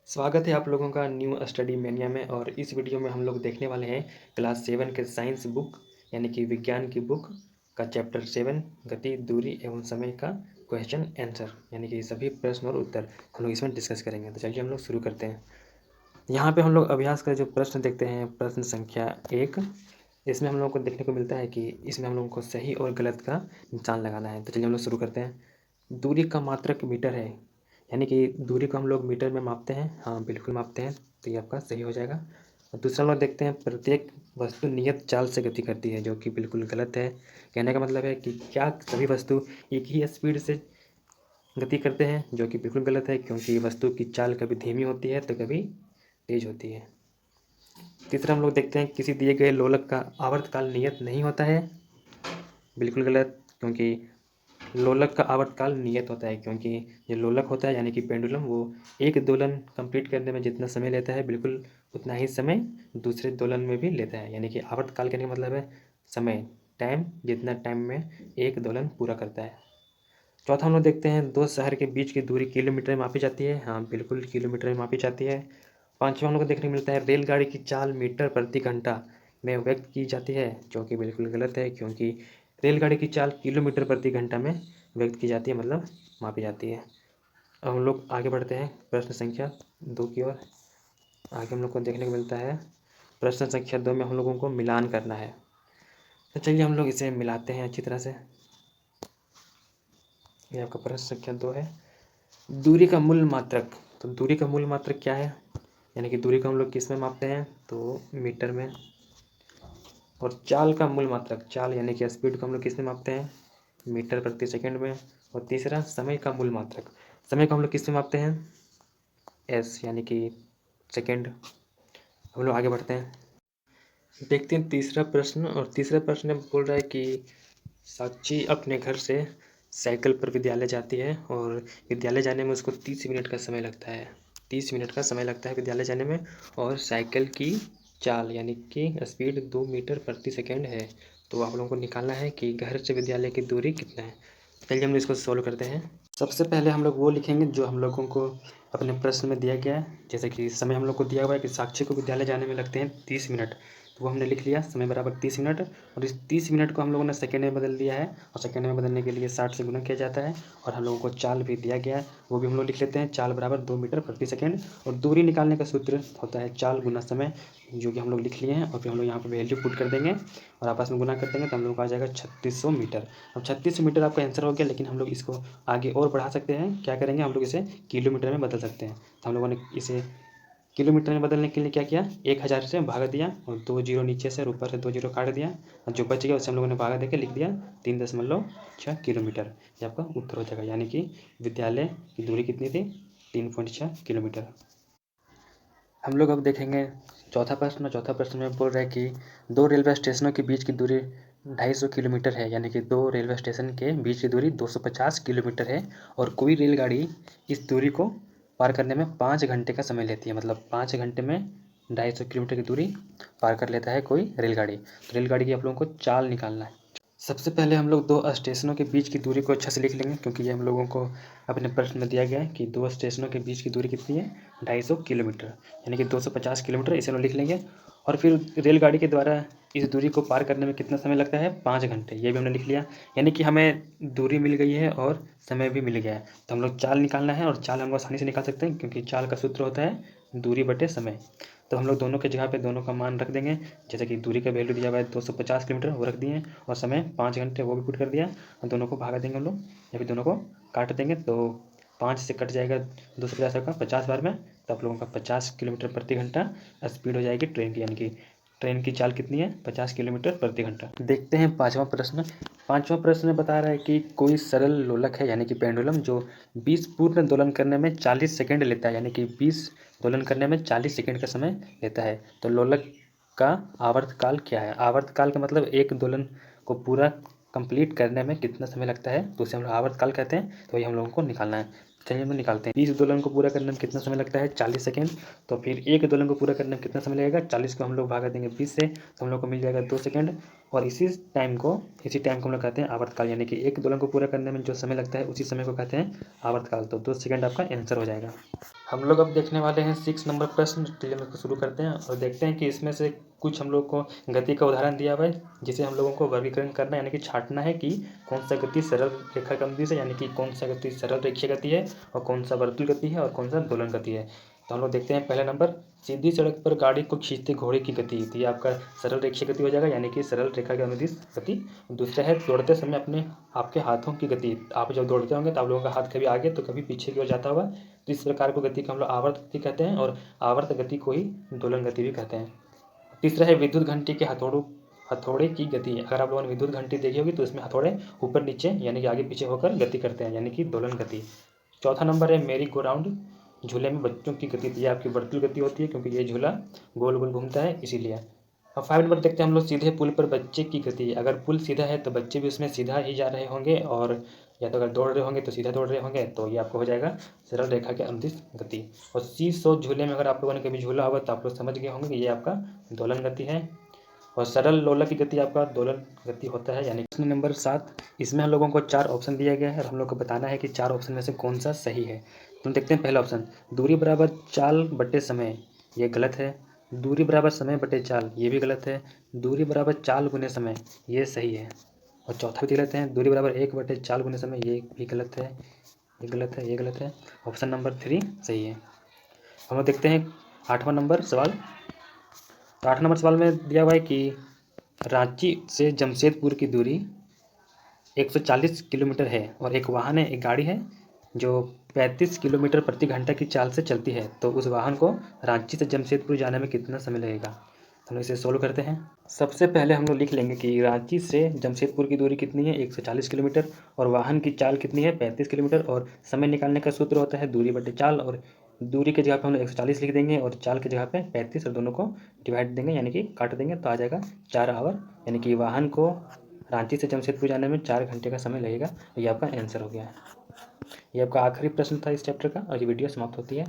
स्वागत है आप लोगों का न्यू स्टडी मेनिया में। और इस वीडियो में हम लोग देखने वाले हैं क्लास 7 के साइंस बुक यानी कि विज्ञान की बुक का चैप्टर 7 गति, दूरी एवं समय का क्वेश्चन आंसर यानी कि सभी प्रश्न और उत्तर हम लोग इसमें डिस्कस करेंगे। तो चलिए हम लोग शुरू करते हैं। यहाँ पे हम लोग अभ्यास का जो प्रश्न देखते हैं, प्रश्न संख्या 1, इसमें हम लोगों को देखने को मिलता है कि इसमें हम लोगों को सही और गलत का निशान लगाना है। तो चलिए हम लोग शुरू करते हैं। दूरी का मात्रक मीटर है, यानी कि दूरी को हम लोग मीटर में मापते हैं। हाँ, बिल्कुल मापते हैं, तो ये आपका सही हो जाएगा। और दूसरा हम लोग देखते हैं, प्रत्येक वस्तु नियत चाल से गति करती है, जो कि बिल्कुल गलत है। कहने का मतलब है कि क्या सभी वस्तु एक ही स्पीड से गति करते हैं, जो कि बिल्कुल गलत है, क्योंकि वस्तु की चाल कभी धीमी होती है तो कभी तेज होती है। तीसरा हम लोग देखते हैं, किसी दिए गए लोलक का आवर्तकाल नियत नहीं होता है। बिल्कुल गलत, क्योंकि लोलक का आवर्तकाल नियत होता है, क्योंकि ये लोलक होता है यानी कि पेंडुलम, वो एक दोलन कंप्लीट करने में जितना समय लेता है बिल्कुल उतना ही समय दूसरे दोलन में भी लेता है। यानी कि आवर्तकाल कहने का मतलब है समय, टाइम, जितना टाइम में एक दोलन पूरा करता है। चौथा हम लोग देखते हैं, दो शहर के बीच की दूरी किलोमीटर में मापी जाती है। हाँ, बिल्कुल किलोमीटर में मापी जाती है। पाँचवा हम लोग को देखने को मिलता है, रेलगाड़ी की चाल मीटर प्रति घंटा में व्यक्त की जाती है, जो कि बिल्कुल गलत है, क्योंकि रेलगाड़ी की चाल किलोमीटर प्रति घंटा में व्यक्त की जाती है, मतलब मापी जाती है। अब हम लोग आगे बढ़ते हैं प्रश्न संख्या 2 की ओर। आगे हम लोग को देखने को मिलता है, प्रश्न संख्या 2 में हम लोगों को मिलान करना है। तो चलिए हम लोग इसे मिलाते हैं अच्छी तरह से। ये आपका प्रश्न संख्या 2 है, दूरी का मूल मात्रक। तो दूरी का मूल मात्रक क्या है, यानी कि दूरी को हम लोग किस में मापते हैं, तो मीटर में। और चाल का मूल मात्रक, चाल यानी कि स्पीड को हम लोग किस में मापते हैं, मीटर प्रति सेकंड में। और तीसरा, समय का मूल मात्रक, समय को हम लोग किस में मापते हैं, एस यानी कि सेकंड। हम लोग आगे बढ़ते हैं, देखते हैं तीसरा प्रश्न। और तीसरा प्रश्न बोल रहा है कि साक्षी अपने घर से साइकिल पर विद्यालय जाती है और विद्यालय जाने में उसको 30 मिनट का समय लगता है। 30 मिनट का समय लगता है विद्यालय जाने में, और साइकिल की चाल यानी कि स्पीड 2 मीटर प्रति सेकंड है। तो आप लोगों को निकालना है कि घर से विद्यालय की दूरी कितना है। चलिए हम इसको सोल्व करते हैं। सबसे पहले हम लोग वो लिखेंगे जो हम लोगों को अपने प्रश्न में दिया गया है। जैसे कि समय हम लोग को दिया हुआ है कि साक्षी को विद्यालय जाने में लगते हैं 30 मिनट, तो वो हमने लिख लिया, समय बराबर 30 मिनट। और इस 30 मिनट को हम लोगों ने सेकेंड में बदल दिया है, और सेकेंड में बदलने के लिए 60 से गुना किया जाता है। और हम लोगों को चाल भी दिया गया है, वो भी हम लोग लिख लेते हैं, चाल बराबर 2 मीटर प्रति सेकेंड। और दूरी निकालने का सूत्र होता है चाल गुना समय, जो कि हम लोग लिख लिए हैं। और फिर हम लोग यहाँ पर वैल्यू पुट कर देंगे और आपस में गुना कर देंगे, तो हम लोग को आ जाएगा 3600 मीटर। अब 3600 मीटर आपका आंसर हो गया, लेकिन हम लोग इसको आगे और बढ़ा सकते हैं। क्या करेंगे, हम लोग इसे किलोमीटर में बदल सकते हैं। तो हम लोगों ने इसे किलोमीटर में बदलने के लिए क्या किया, 1000 से भाग दिया और 2 जीरो नीचे से और ऊपर से 2 जीरो काट दिया, और जो बच गया उसे हम लोगों ने भागा देके लिख दिया 3.6 किलोमीटर। ये आपका उत्तर हो जाएगा, यानी कि विद्यालय की दूरी कितनी थी, 3.6 किलोमीटर। हम लोग अब देखेंगे चौथा प्रश्न। चौथा प्रश्न में बोल रहा है कि दो रेलवे स्टेशनों के बीच की दूरी 250 किलोमीटर है, यानी कि दो रेलवे स्टेशन के बीच की दूरी 250 किलोमीटर है, और कोई रेलगाड़ी इस दूरी को पार करने में 5 घंटे का समय लेती है। मतलब 5 घंटे में 250 किलोमीटर की दूरी पार कर लेता है कोई रेलगाड़ी। तो रेलगाड़ी की आप लोगों को चाल निकालना है। सबसे पहले हम लोग दो स्टेशनों के बीच की दूरी को अच्छे से लिख लेंगे, क्योंकि ये हम लोगों को अपने प्रश्न में दिया गया है कि दो स्टेशनों के बीच की दूरी कितनी है, 250 किलोमीटर, यानी कि 250 किलोमीटर, इसे हम लोग लिख लेंगे। और फिर रेलगाड़ी के द्वारा इस दूरी को पार करने में कितना समय लगता है, 5 घंटे, ये भी हमने लिख लिया। यानी कि हमें दूरी मिल गई है और समय भी मिल गया है। तो हम लोग चाल निकालना है, और चाल हम लोग आसानी से निकाल सकते हैं, क्योंकि चाल का सूत्र होता है दूरी बटे समय। तो हम लोग दोनों के जगह पे दोनों का मान रख देंगे। जैसे कि दूरी का वैल्यू दिया हुआ है 250 किलोमीटर, वो रख दिए, और समय 5 घंटे वो भी पुट कर दिया, और दोनों को भागा देंगे हम लोग, या फिर दोनों को काट देंगे। तो 5 से कट जाएगा 250 का 50 बार में, तो आप लोगों का 50 किलोमीटर प्रति घंटा स्पीड हो जाएगी ट्रेन की, यानी कि ट्रेन की चाल कितनी है, 50 किलोमीटर प्रति घंटा। देखते हैं पाँचवा प्रश्न। पाँचवा प्रश्न बता रहा है कि कोई सरल लोलक है, यानी कि पेंडुलम, जो 20 पूर्ण दोलन करने में 40 सेकंड लेता है, यानी कि 20 दोलन करने में 40 सेकंड का समय लेता है। तो लोलक का आवर्तकाल क्या है। आवर्तकाल का मतलब एक दोलन को पूरा कंप्लीट करने में कितना समय लगता है, तो उसे हम लोग आवर्तकाल कहते हैं। तो ये हम लोगों को निकालना है। चलिए हम लोग निकालते हैं। 20 दोलन को पूरा करने में कितना समय लगता है? 40 सेकेंड। तो फिर 1 दोलन को पूरा करने में कितना समय लगेगा? 40 को हम लोग भागा देंगे 20 से, तो हम लोग को मिल जाएगा 2 सेकेंड। और इसी टाइम को हम लोग कहते हैं आवर्तकाल, यानी कि 1 दोलन को पूरा करने में जो समय लगता है उसी समय को कहते हैं आवर्तकाल। तो 2 सेकेंड आपका आंसर हो जाएगा। हम लोग अब देखने वाले हैं 6 नंबर प्रश्न। चलिए हम इसको शुरू करते हैं और देखते हैं कि इसमें से कुछ हम लोग को गति का उदाहरण दिया हुआ है, जिसे हम लोगों को वर्गीकरण करना है, यानी कि छांटना है कि कौन सा गति सरल रेखागति से, यानी कि कौन सा गति सरल रेखीय गति है और कौन सा वर्तुल गति है और कौन सा दोलन गति है। तो हम लोग देखते हैं पहला नंबर, सीधी सड़क पर गाड़ी को खींचते घोड़े की गति। तो ये आपका सरल रेखीय गति हो जाएगा, यानी कि सरल रेखा के अनुदिश गति। दूसरा है दौड़ते समय आपके हाथों की गति। आप जब दौड़ते होंगे तो आप लोगों का हाथ कभी आगे तो कभी पीछे की ओर जाता होगा। तो इस प्रकार को गति को हम लोग आवर्त गति कहते हैं और आवर्त गति को ही दोलन गति भी कहते हैं। तीसरा है विद्युत घंटी के हथौड़े की गति। अगर आप लोगों ने विद्युत घंटी देखी होगी तो इसमें हथौड़े ऊपर नीचे यानी कि आगे पीछे होकर गति करते हैं, यानी कि दोलन गति। चौथा नंबर है मेरी गो राउंड, झूले में बच्चों की गति। ये आपकी वर्तुल गति होती है, क्योंकि ये झूला गोल गोल घूमता है इसीलिए। अब 5 नंबर देखते हैं हम लोग, सीधे पुल पर बच्चे की गति। अगर पुल सीधा है तो बच्चे भी उसमें सीधा ही जा रहे होंगे, और या तो अगर दौड़ रहे होंगे तो सीधा दौड़ रहे होंगे। तो ये आपको हो जाएगा सरल रेखा के अनुदिश गति। और सी-सॉ झूले में अगर आप लोगों ने कभी झूला होगा तो आप लोग समझ गए होंगे कि ये आपका दोलन गति है। और सरल लोलक की गति आपका दोलन गति होता है। यानी प्रश्न नंबर 7, इसमें हम लोगों को 4 ऑप्शन दिया गया है और हम लोग को बताना है कि 4 ऑप्शन में से कौन सा सही है। तो देखते हैं पहला ऑप्शन, दूरी बराबर चाल बटे समय, ये गलत है। दूरी बराबर समय बटे चाल, ये भी गलत है। दूरी बराबर चाल गुने समय, ये सही है। और चौथा भी गलत है, दूरी बराबर 1 बटे चाल गुने समय, ये भी गलत है, ये गलत है, ये गलत है। ऑप्शन नंबर 3 सही है। हम लोग देखते हैं 8वां नंबर सवाल। तो 8 नंबर सवाल में दिया हुआ है कि रांची से जमशेदपुर की दूरी 140 किलोमीटर है और एक वाहन है, एक गाड़ी है जो 35 किलोमीटर प्रति घंटा की चाल से चलती है। तो उस वाहन को रांची से जमशेदपुर जाने में कितना समय लगेगा? हम लोग इसे सोल्व करते हैं। सबसे पहले हम लोग लिख लेंगे कि रांची से जमशेदपुर की दूरी कितनी है? 140 किलोमीटर, और वाहन की चाल कितनी है? 35 किलोमीटर। और समय निकालने का सूत्र होता है दूरी बटे चाल, और दूरी की जगह पे हम लोग 140 लिख देंगे और चाल की जगह पे 35, और दोनों को डिवाइड देंगे यानी कि काट देंगे, तो आ जाएगा 4 आवर। यानी कि वाहन को रांची से जमशेदपुर जाने में 4 घंटे का समय लगेगा। ये आपका आंसर हो गया है। ये आपका आखिरी प्रश्न था इस चैप्टर का, और ये वीडियो समाप्त होती है।